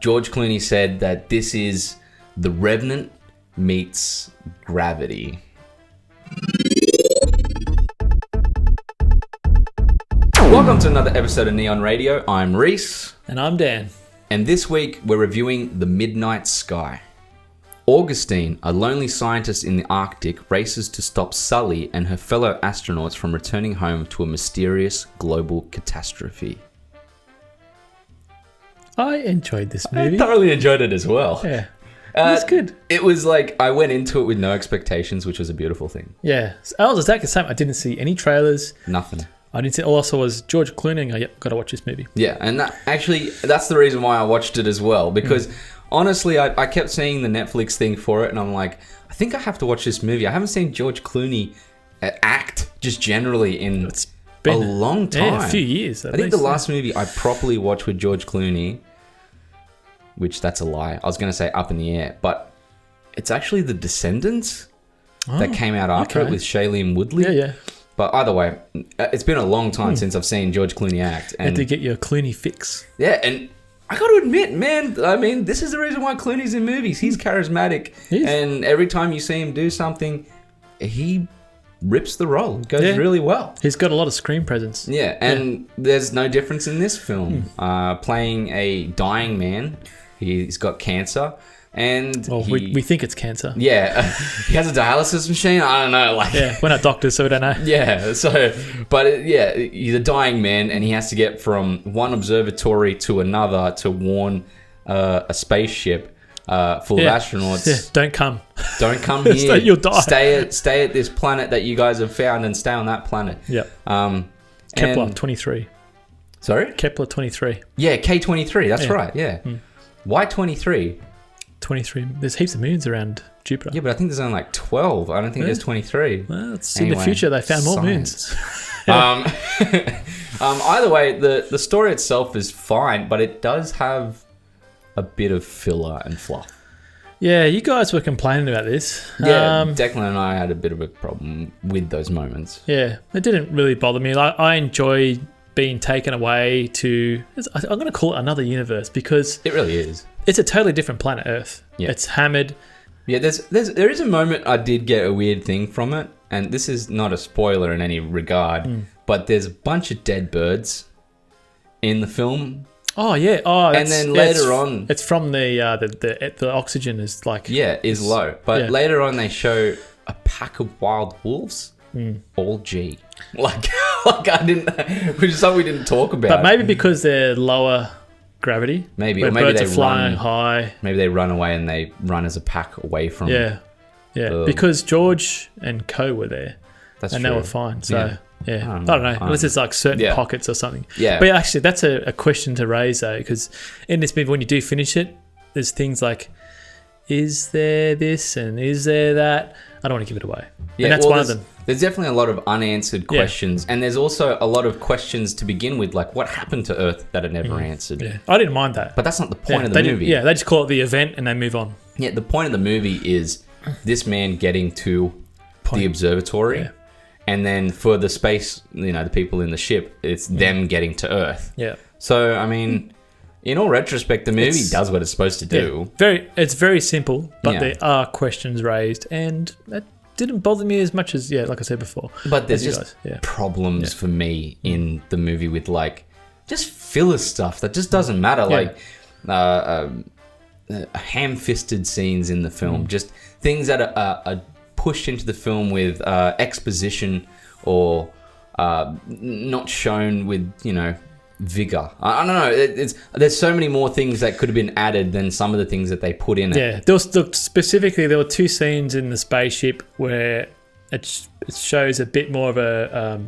George Clooney said that this is The Revenant meets Gravity. Welcome to another episode of Neon Radio. I'm Reece. And I'm Dan. And this week we're reviewing The Midnight Sky. Augustine, a lonely scientist in the Arctic, races to stop Sully and her fellow astronauts from returning home to a mysterious global catastrophe. I enjoyed this movie. I thoroughly enjoyed it as well. Yeah. It was good. It was like, I went into it with no expectations, which was a beautiful thing. Yeah. I was exactly the same. I didn't see any trailers. Nothing. I didn't see. All I saw was George Clooney. And yep, got to watch this movie. Yeah, and that's the reason why I watched it as well. Because honestly, I kept seeing the Netflix thing for it, and I'm like, I think I have to watch this movie. I haven't seen George Clooney act just generally in a long time. Yeah, a few years. I think the last movie I properly watched with George Clooney, which that's a lie. I was going to say Up in the Air, but it's actually The Descendants that came out after it with Shailene Woodley. Yeah, yeah. But either way, it's been a long time since I've seen George Clooney act. And to get your Clooney fix. Yeah, and I got to admit, man, I mean, this is the reason why Clooney's in movies. He's charismatic. And every time you see him do something, he rips the role. It goes really well. He's got a lot of screen presence. Yeah, and there's no difference in this film. Playing a dying man, he's got cancer. And we think it's cancer. Yeah, he has a dialysis machine. I don't know. We're not doctors, so we don't know. Yeah, he's a dying man, and he has to get from one observatory to another to warn a spaceship full of astronauts. Yeah, don't come here. You'll die. Stay at this planet that you guys have found, and stay on that planet. Yeah. Kepler 23. Sorry, Kepler 23. Yeah, K23. That's right. Yeah. Why 23? 23. There's heaps of moons around Jupiter. Yeah, but I think there's only like 12. I don't think there's 23. Well, in the future they found more moons. Either way, the story itself is fine, but it does have a bit of filler and fluff. Yeah, you guys were complaining about this. Yeah, Declan and I had a bit of a problem with those moments. Yeah, it didn't really bother me. I enjoy being taken away to... I'm going to call it another universe because... It really is. It's a totally different planet Earth. Yeah. It's hammered. Yeah, there is a moment I did get a weird thing from it, and this is not a spoiler in any regard, but there's a bunch of dead birds in the film. Oh yeah. And then later on, it's from the oxygen is like is low. But later on, they show a pack of wild wolves. All G. Like I didn't, which is something we didn't talk about. But maybe because they're lower gravity. Maybe, or maybe birds are flying high. Maybe they run away and they run as a pack away from. Yeah. Because George and Co were there. That's and true. they were fine. So I don't know. Unless it's like certain pockets or something. Yeah. But actually, that's a question to raise though, because in this movie, when you do finish it, there's things like, is there this and is there that? I don't want to give it away. Yeah, and that's one of them. There's definitely a lot of unanswered questions. And there's also a lot of questions to begin with, like what happened to Earth that are never answered. Yeah, I didn't mind that. But that's not the point of the movie. They just call it the event and they move on. Yeah, the point of the movie is this man getting to the observatory. Yeah. And then for the space, the people in the ship, it's them getting to Earth. Yeah. So, I mean... In all retrospect, the movie does what it's supposed to do. It's very simple, but there are questions raised, and that didn't bother me as much as, like I said before. But there's just problems for me in the movie with, like, just filler stuff that just doesn't matter. Like, ham-fisted scenes in the film, just things that are pushed into the film with exposition or not shown with, vigor. I don't know. There's so many more things that could have been added than some of the things that they put in it. Yeah, there were two scenes in the spaceship where it shows a bit more of a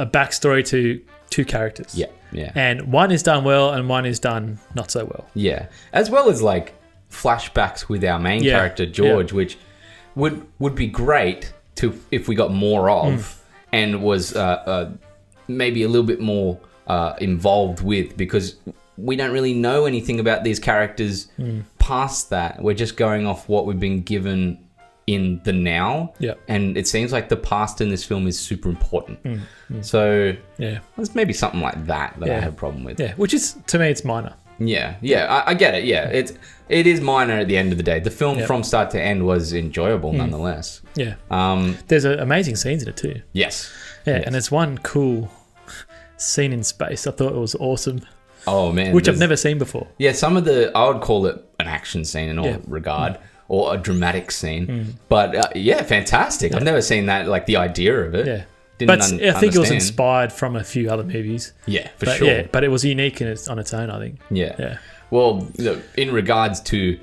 backstory to two characters. Yeah. And one is done well, and one is done not so well. Yeah, as well as like flashbacks with our main character George, which would be great if we got more of and was maybe a little bit more. Involved with, because we don't really know anything about these characters past that. We're just going off what we've been given in the now. Yeah. And it seems like the past in this film is super important. So there's maybe something like that I have a problem with. Yeah, which is, to me, it's minor. I get it. Yeah, it is minor at the end of the day. The film from start to end was enjoyable nonetheless. Yeah. There's amazing scenes in it too. Yes. Yeah, and there's one cool scene in space. I thought it was awesome. Oh man, which I've never seen before. Yeah, I would call it an action scene in all regard, or a dramatic scene. But fantastic. I've never seen that. Like the idea of it. Yeah. I think it was inspired from a few other movies. Yeah, for sure. Yeah, but it was unique on its own, I think. Yeah. Well, in regards to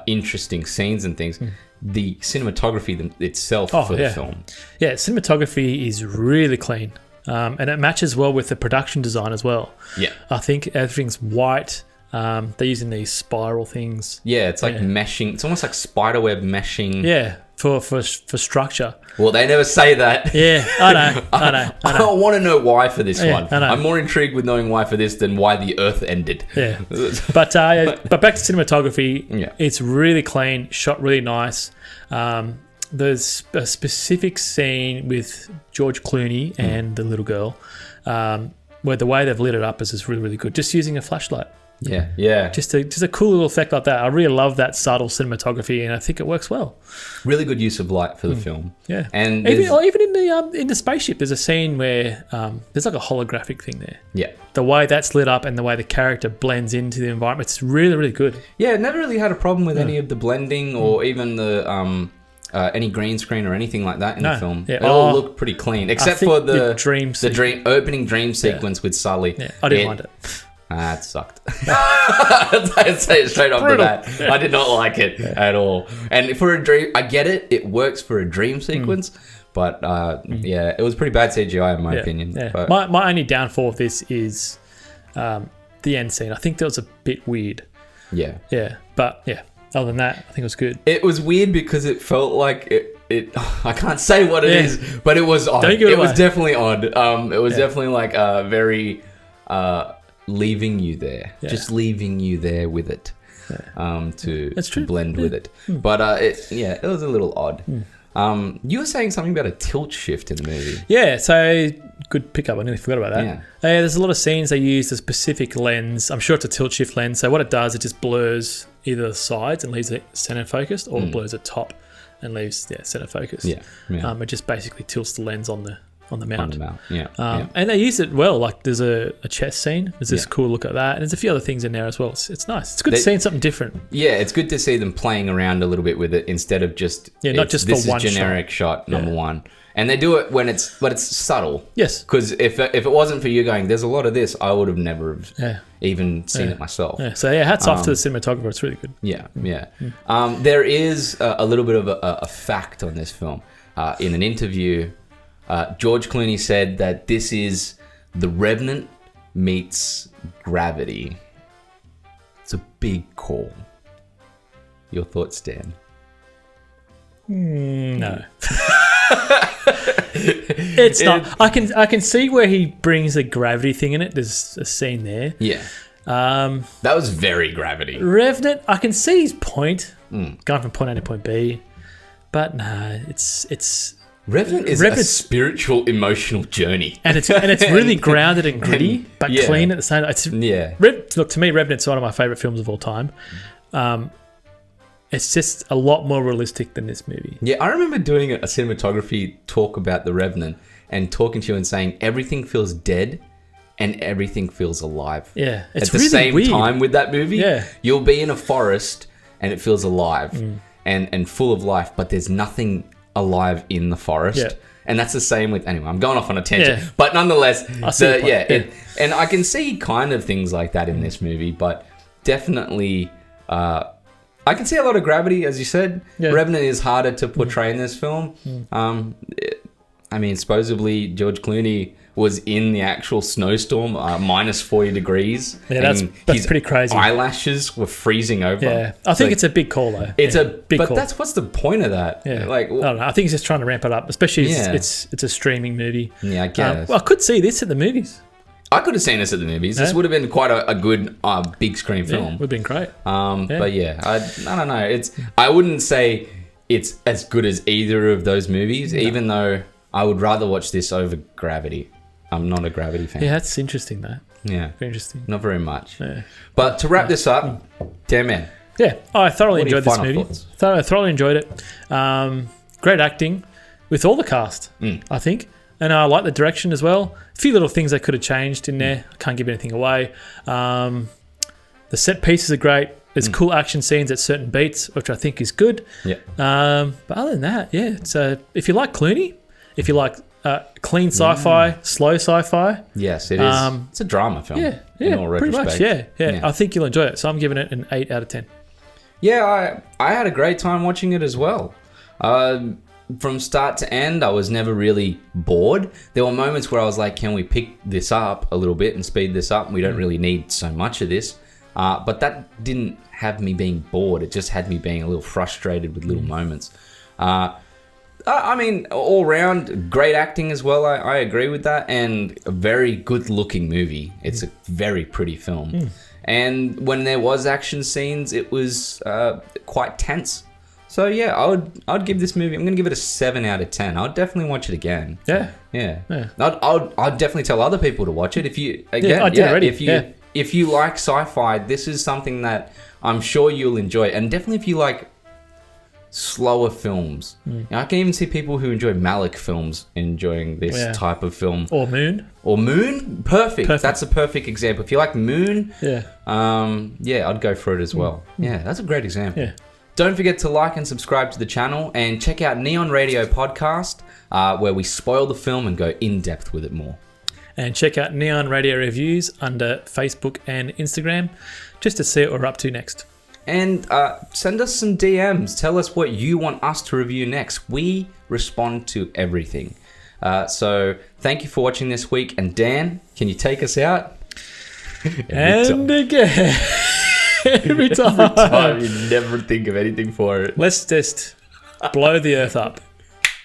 interesting scenes and things, the cinematography itself for the film. Yeah, cinematography is really clean. And it matches well with the production design as well. Yeah. I think everything's white. They're using these spiral things. Yeah, it's like meshing. It's almost like spiderweb meshing. Yeah, for structure. Well, they never say that. Yeah, I know. I want to know why for this one. I know. I'm more intrigued with knowing why for this than why the Earth ended. Yeah. But back to cinematography, it's really clean, shot really nice. There's a specific scene with George Clooney and the little girl where the way they've lit it up is just really, really good. Just using a flashlight. Yeah. Just a cool little effect like that. I really love that subtle cinematography, and I think it works well. Really good use of light for the film. Yeah, and even in the spaceship, there's a scene where there's like a holographic thing there. Yeah, the way that's lit up and the way the character blends into the environment, it's really, really good. Yeah, never really had a problem with any of the blending or even the any green screen or anything like that in the film. Yeah. It all looked pretty clean, except for the opening dream sequence with Sully. Yeah, I didn't mind it. It sucked. I'd say it straight off the bat. I did not like it at all. And for a dream, I get it. It works for a dream sequence. But it was pretty bad CGI in my opinion. Yeah. But my only downfall of this is the end scene. I think that was a bit weird. Yeah. Yeah. But other than that, I think it was good. It was weird because it felt like it I can't say what it is, but it was odd. Don't give it away. Was definitely odd. It was definitely like very leaving you there. Just leaving you there with it. To blend with it. But it was a little odd. You were saying something about a tilt shift in the movie. Yeah, so good pickup. I nearly forgot about that. Yeah. There's a lot of scenes they use a specific lens. I'm sure it's a tilt shift lens. So what it does, it just blurs either the sides and leaves it center focused, or blurs the top and leaves center focused. Yeah. It just basically tilts the lens on the mount. And they use it well. Like there's a chess scene. There's this cool look at that, and there's a few other things in there as well. It's nice. It's good seeing something different. Yeah, it's good to see them playing around a little bit with it instead of just not just for one generic shot number one. And they do it when it's subtle. Yes. Because if it wasn't for you going, there's a lot of this, I would have never even seen it myself. Yeah. So hats off to the cinematographer. It's really good. Yeah. There is a little bit of a fact on this film. In an interview, George Clooney said that this is The Revenant meets Gravity. It's a big call. Your thoughts, Dan? No. It's not. I can see where he brings the gravity thing in it. There's a scene there. Yeah. That was very Gravity. Revenant, I can see his point, going from point A to point B, but no, it's. Revenant is a spiritual, emotional journey, and it's really grounded and gritty, but clean at the same time. Look, to me, Revenant's one of my favorite films of all time. It's just a lot more realistic than this movie. Yeah, I remember doing a cinematography talk about The Revenant and talking to you and saying everything feels dead and everything feels alive. Yeah, it's at the really same weird. time with that movie. Yeah, you'll be in a forest and it feels alive and full of life, but there's nothing alive in the forest. Yeah. And that's the same with, anyway, I'm going off on a tangent, but nonetheless, and I can see kind of things like that in this movie, but definitely, I can see a lot of Gravity, as you said. Yeah. Revenant is harder to portray in this film. I mean, supposedly George Clooney was in the actual snowstorm, minus 40 degrees. Yeah, that's pretty crazy. Eyelashes were freezing over. Yeah, I think it's a big call though. It's a big call. But what's the point of that? Yeah, I don't know. I think he's just trying to ramp it up, especially it's a streaming movie. Yeah, I guess. I could see this at the movies. I could have seen this at the movies. This would have been quite a good big screen film. Would have been great. But I don't know. I wouldn't say it's as good as either of those movies, even though I would rather watch this over Gravity. I'm not a Gravity fan. Yeah, that's interesting though. Yeah. Very interesting. Not very much. Yeah. But to wrap this up, damn man. Yeah. Oh, I thoroughly What are your enjoyed this final movie. thoughts? Thoroughly enjoyed it. Great acting with all the cast, I think. And I like the direction as well. A few little things they could have changed in there. I can't give anything away. The set pieces are great. There's cool action scenes at certain beats, which I think is good. Yeah. But other than that, yeah. So if you like Clooney, if you like clean sci-fi, slow sci-fi. Yes, it is. It's a drama film. Yeah, in all pretty retrospect. much. Yeah. I think you'll enjoy it. So I'm giving it an 8 out of 10. Yeah, I had a great time watching it as well. From start to end, I was never really bored. There were moments where I was like, can we pick this up a little bit and speed this up? We don't really need so much of this. But that didn't have me being bored. It just had me being a little frustrated with little moments. I mean, all round, great acting as well. I agree with that. And a very good looking movie. It's a very pretty film. And when there was action scenes, it was quite tense. So yeah, I'd give this movie, I'm going to give it a 7 out of 10. I'd definitely watch it again. Yeah. I'd definitely tell other people to watch it. If you, if you like sci-fi, this is something that I'm sure you'll enjoy. And definitely if you like slower films. I can even see people who enjoy Malick films enjoying this type of film. Or Moon. Perfect. That's a perfect example. If you like Moon, I'd go for it as well. Yeah, that's a great example. Yeah. Don't forget to like and subscribe to the channel and check out Neon Radio Podcast, where we spoil the film and go in depth with it more. And check out Neon Radio Reviews under Facebook and Instagram just to see what we're up to next. And send us some DMs. Tell us what you want us to review next. We respond to everything. So thank you for watching this week. And Dan, can you take us out? And again. Every time. You never think of anything for it. Let's just blow the earth up.